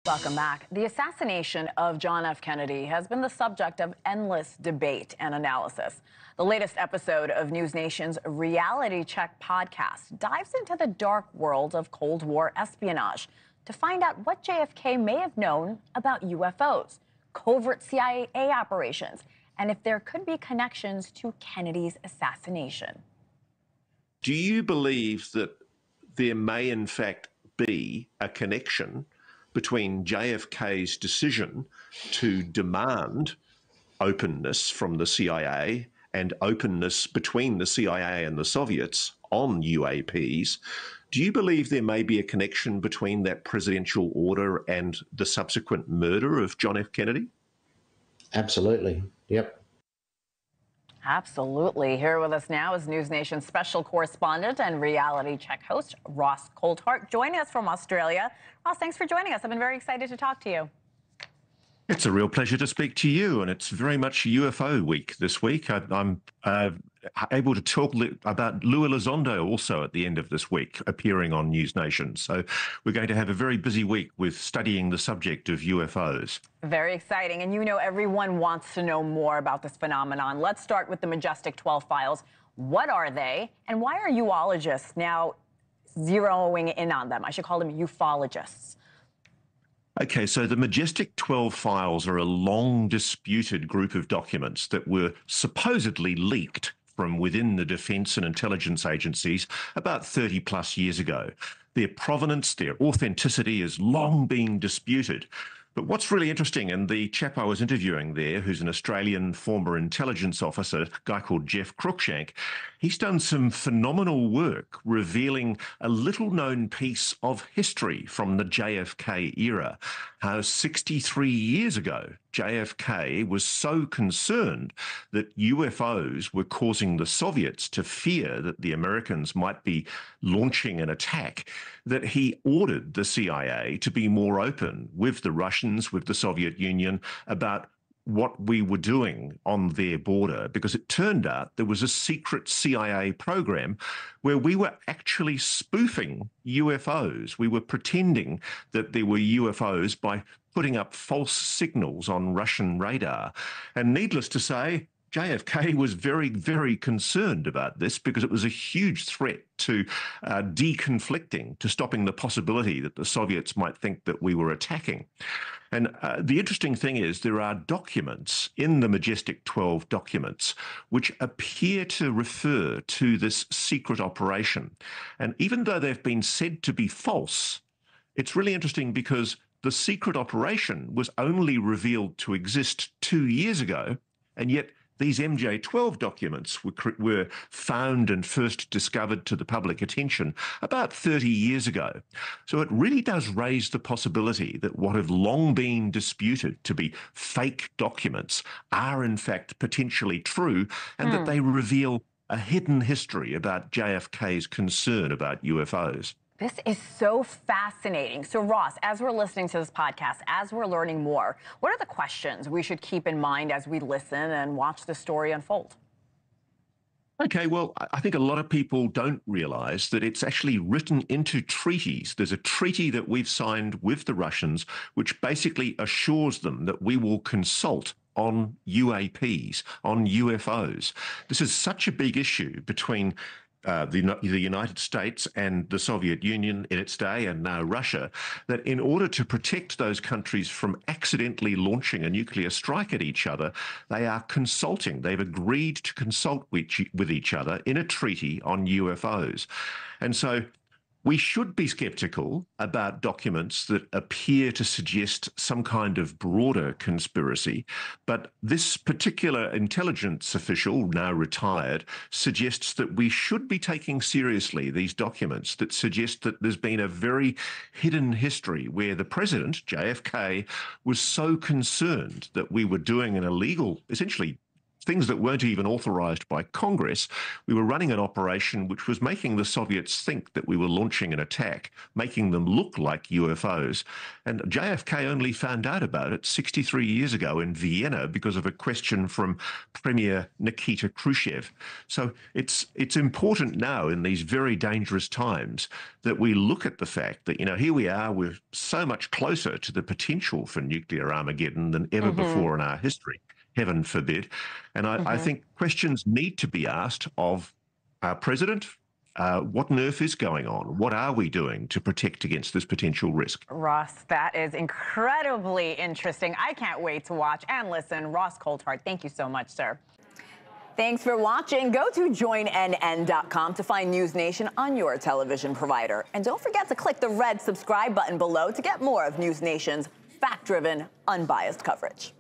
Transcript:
Welcome back. The assassination of John F. Kennedy has been the subject of endless debate and analysis. The latest episode of NewsNation's Reality Check podcast dives into the dark world of Cold War espionage to find out what JFK may have known about UFOs, covert CIA operations, and if there could be connections to Kennedy's assassination. Do you believe that there may in fact be a connection between JFK's decision to demand openness from the CIA and openness between the CIA and the Soviets on UAPs? Do you believe there may be a connection between that presidential order and the subsequent murder of John F. Kennedy? Absolutely. Yep. Absolutely. Here with us now is NewsNation special correspondent and Reality Check host, Ross Coulthart, joining us from Australia. Ross, thanks for joining us. I've been very excited to talk to you. It's a real pleasure to speak to you, and it's very much UFO week this week. I'm able to talk about Lou Elizondo also at the end of this week, appearing on NewsNation. So we're going to have a very busy week with studying the subject of UFOs. Very exciting. And you know everyone wants to know more about this phenomenon. Let's start with the Majestic 12 files. What are they, and why are ufologists now zeroing in on them? I should call them ufologists. Okay, so the Majestic 12 files are a long disputed group of documents that were supposedly leaked from within the defence and intelligence agencies about 30 plus years ago. Their provenance, their authenticity has long been disputed. But what's really interesting, and the chap I was interviewing there, who's an Australian former intelligence officer, a guy called Geoff Cruickshank, he's done some phenomenal work revealing a little-known piece of history from the JFK era, how 63 years ago, JFK was so concerned that UFOs were causing the Soviets to fear that the Americans might be launching an attack, that he ordered the CIA to be more open with the Russians, with the Soviet Union, about what we were doing on their border, because it turned out there was a secret CIA program where we were actually spoofing UFOs. We were pretending that there were UFOs by putting up false signals on Russian radar. And needless to say, JFK was very, very concerned about this because it was a huge threat to deconflicting, to stopping the possibility that the Soviets might think that we were attacking. And the interesting thing is there are documents in the Majestic 12 documents which appear to refer to this secret operation. And even though they've been said to be false, it's really interesting because the secret operation was only revealed to exist 2 years ago, and yet these MJ12 documents were found and first discovered to the public attention about 30 years ago. So it really does raise the possibility that what have long been disputed to be fake documents are in fact potentially true, and that they reveal a hidden history about JFK's concern about UFOs. This is so fascinating. So, Ross, as we're listening to this podcast, as we're learning more, what are the questions we should keep in mind as we listen and watch the story unfold? Okay, well, I think a lot of people don't realise that it's actually written into treaties. There's a treaty that we've signed with the Russians, which basically assures them that we will consult on UAPs, on UFOs. This is such a big issue between the United States and the Soviet Union in its day, and now Russia, that in order to protect those countries from accidentally launching a nuclear strike at each other, they are consulting. They've agreed to consult with each other in a treaty on UFOs. And so we should be sceptical about documents that appear to suggest some kind of broader conspiracy, but this particular intelligence official, now retired, suggests that we should be taking seriously these documents that suggest that there's been a very hidden history where the president, JFK, was so concerned that we were doing an illegal, essentially things that weren't even authorized by Congress. We were running an operation which was making the Soviets think that we were launching an attack, making them look like UFOs. And JFK only found out about it 63 years ago in Vienna because of a question from Premier Nikita Khrushchev. So it's important now in these very dangerous times that we look at the fact that, here we are, we're so much closer to the potential for nuclear Armageddon than ever before in our history, heaven forbid. And I think questions need to be asked of our president. What on earth is going on? What are we doing to protect against this potential risk? Ross, that is incredibly interesting. I can't wait to watch and listen. Ross Coulthart, thank you so much, sir. Thanks for watching. Go to joinnn.com to find News Nation on your television provider. And don't forget to click the red subscribe button below to get more of News Nation's fact-driven, unbiased coverage.